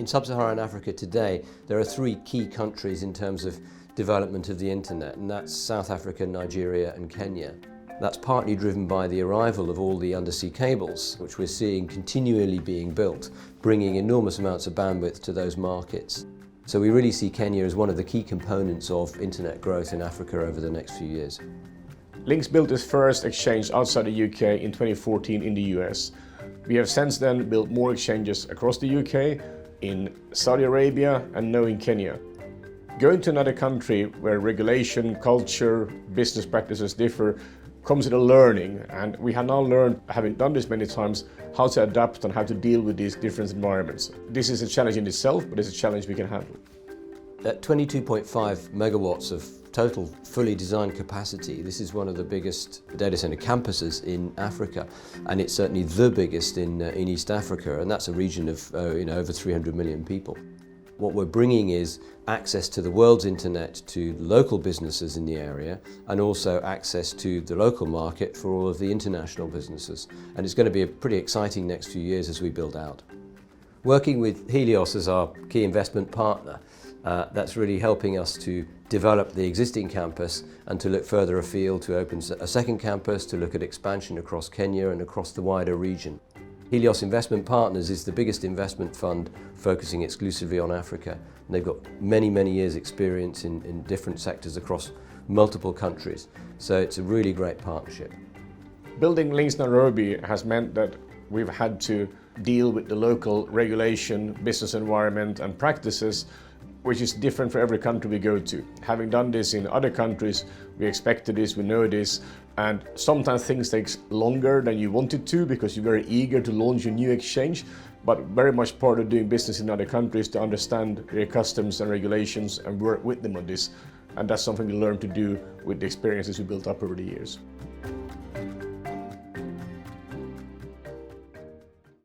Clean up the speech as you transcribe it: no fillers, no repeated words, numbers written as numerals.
In sub-Saharan Africa today, there are three key countries in terms of development of the internet, and that's South Africa, Nigeria and Kenya. That's partly driven by the arrival of all the undersea cables, which we're seeing continually being built, bringing enormous amounts of bandwidth to those markets. So we really see Kenya as one of the key components of internet growth in Africa over the next few years. LINX built its first exchange outside the UK in 2014 in the US. We have since then built more exchanges across the UK, in Saudi Arabia and now in Kenya. Going to another country where regulation, culture, business practices differ comes with a learning, and we have now learned, having done this many times, how to adapt and how to deal with these different environments. This is a challenge in itself, but it's a challenge we can handle. At 22.5 megawatts of total fully designed capacity, this is one of the biggest data center campuses in Africa, and it's certainly the biggest in East Africa, and that's a region of over 300 million people. What we're bringing is access to the world's internet to local businesses in the area, and also access to the local market for all of the international businesses. And it's going to be a pretty exciting next few years as we build out. Working with Helios as our key investment partner, that's really helping us to develop the existing campus and to look further afield, to open a second campus, to look at expansion across Kenya and across the wider region. Helios Investment Partners is the biggest investment fund focusing exclusively on Africa. And they've got many, many years experience in different sectors across multiple countries. So it's a really great partnership. Building LINX Nairobi has meant that we've had to deal with the local regulation, business environment and practices, which is different for every country we go to. Having done this in other countries, we expected this, we know this, and sometimes things take longer than you wanted to because you're very eager to launch a new exchange, but very much part of doing business in other countries to understand their customs and regulations and work with them on this. And that's something we learned to do with the experiences we built up over the years.